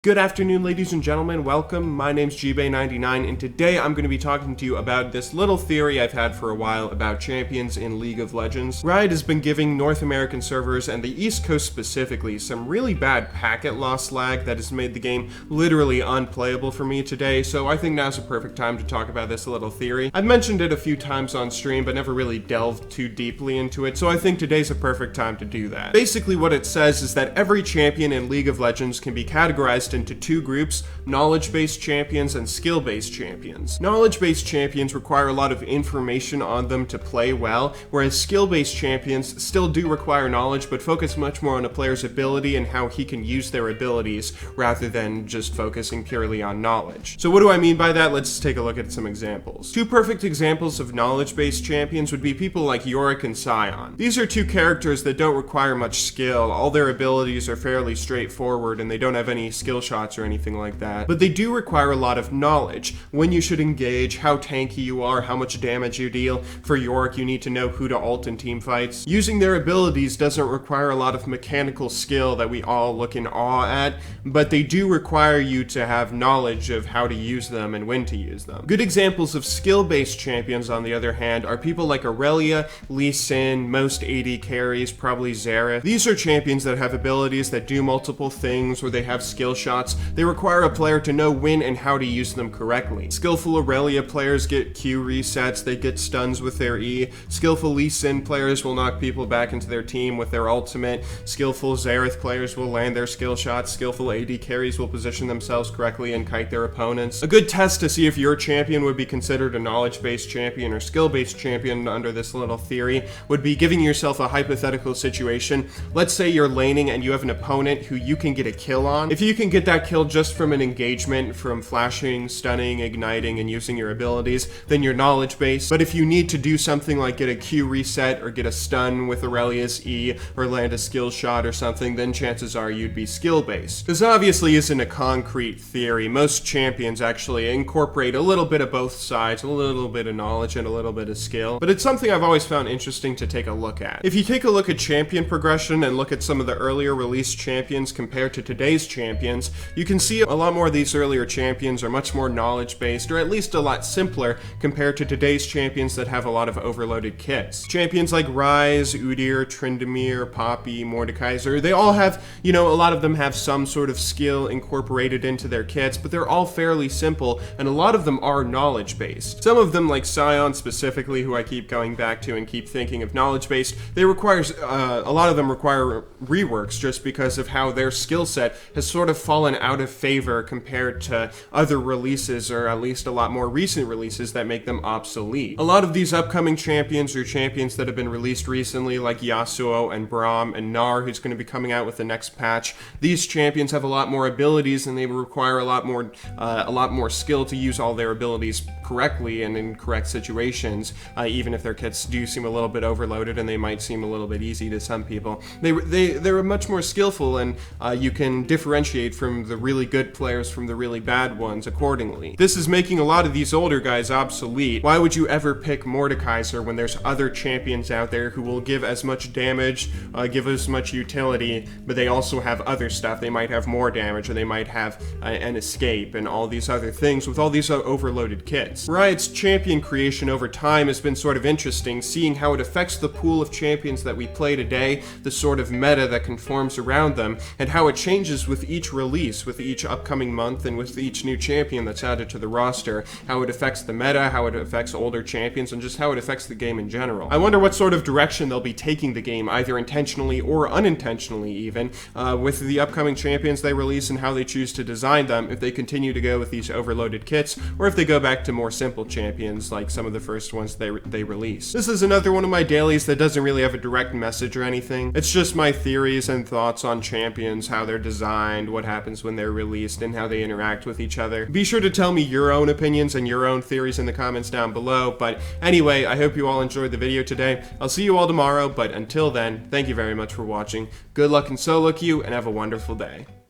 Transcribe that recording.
Good afternoon, ladies and gentlemen. Welcome. My name's GBay99, and today I'm going to be talking to you about this little theory I've had for a while about champions in League of Legends. Riot has been giving North American servers, and the East Coast specifically, some really bad packet loss lag that has made the game literally unplayable for me today, so I think now's a perfect time to talk about this little theory. I've mentioned it a few times on stream, but never really delved too deeply into it, so I think today's a perfect time to do that. Basically, what it says is that every champion in League of Legends can be categorized into two groups: knowledge-based champions and skill-based champions. Knowledge-based champions require a lot of information on them to play well, whereas skill-based champions still do require knowledge, but focus much more on a player's ability and how he can use their abilities, rather than just focusing purely on knowledge. So what do I mean by that? Let's take a look at some examples. Two perfect examples of knowledge-based champions would be people like Yorick and Sion. These are two characters that don't require much skill. All their abilities are fairly straightforward, and they don't have any skill shots or anything like that, but they do require a lot of knowledge. When you should engage, how tanky you are, how much damage you deal. For Yorick, you need to know who to ult in team fights. Using their abilities doesn't require a lot of mechanical skill that we all look in awe at, but they do require you to have knowledge of how to use them and when to use them. Good examples of skill-based champions, on the other hand, are people like Aurelia, Lee Sin, most AD carries, probably Xerath. These are champions that have abilities that do multiple things, or they have skill shots. They require a player to know when and how to use them correctly. Skillful Aurelia players get Q resets, they get stuns with their E. Skillful Lee Sin players will knock people back into their team with their ultimate. Skillful Xerath players will land their skill shots. Skillful AD carries will position themselves correctly and kite their opponents. A good test to see if your champion would be considered a knowledge-based champion or skill-based champion under this little theory would be giving yourself a hypothetical situation. Let's say you're laning and you have an opponent who you can get a kill on. If you can get that kill just from an engagement, from flashing, stunning, igniting, and using your abilities, then you're knowledge-based. But if you need to do something like get a Q reset or get a stun with Aurelia's E or land a skill shot or something, then chances are you'd be skill-based. This obviously isn't a concrete theory. Most champions actually incorporate a little bit of both sides, a little bit of knowledge and a little bit of skill, but it's something I've always found interesting to take a look at. If you take a look at champion progression and look at some of the earlier released champions compared to today's champions, you can see a lot more of these earlier champions are much more knowledge-based, or at least a lot simpler compared to today's champions that have a lot of overloaded kits. Champions like Ryze, Udyr, Tryndamere, Poppy, Mordekaiser, they all have, a lot of them have some sort of skill incorporated into their kits, but they're all fairly simple, and a lot of them are knowledge-based. Some of them, like Sion specifically, who I keep going back to and keep thinking of knowledge-based, a lot of them require reworks just because of how their skill set has sort of fallen out of favor compared to other releases, or at least a lot more recent releases that make them obsolete. A lot of these upcoming champions are champions that have been released recently, like Yasuo and Braum and Gnar, who's going to be coming out with the next patch. These champions have a lot more abilities, and they require a lot more skill to use all their abilities correctly and in correct situations, even if their kits do seem a little bit overloaded and they might seem a little bit easy to some people. They're much more skillful, and you can differentiate from the really good players from the really bad ones accordingly. This is making a lot of these older guys obsolete. Why would you ever pick Mordekaiser when there's other champions out there who will give as much damage, give as much utility, but they also have other stuff? They might have more damage, or they might have an escape and all these other things with all these overloaded kits. Riot's champion creation over time has been sort of interesting, seeing how it affects the pool of champions that we play today, the sort of meta that conforms around them, and how it changes with each release, with each upcoming month, and with each new champion that's added to the roster, how it affects the meta, how it affects older champions, and just how it affects the game in general. I wonder what sort of direction they'll be taking the game, either intentionally or unintentionally even, with the upcoming champions they release and how they choose to design them, if they continue to go with these overloaded kits, or if they go back to more simple champions like some of the first ones they release. This is another one of my dailies that doesn't really have a direct message or anything. It's just my theories and thoughts on champions, how they're designed, what happens when they're released, and how they interact with each other. Be sure to tell me your own opinions and your own theories in the comments down below, but anyway, I hope you all enjoyed the video today. I'll see you all tomorrow, but until then, thank you very much for watching. Good luck in solo queue, and have a wonderful day.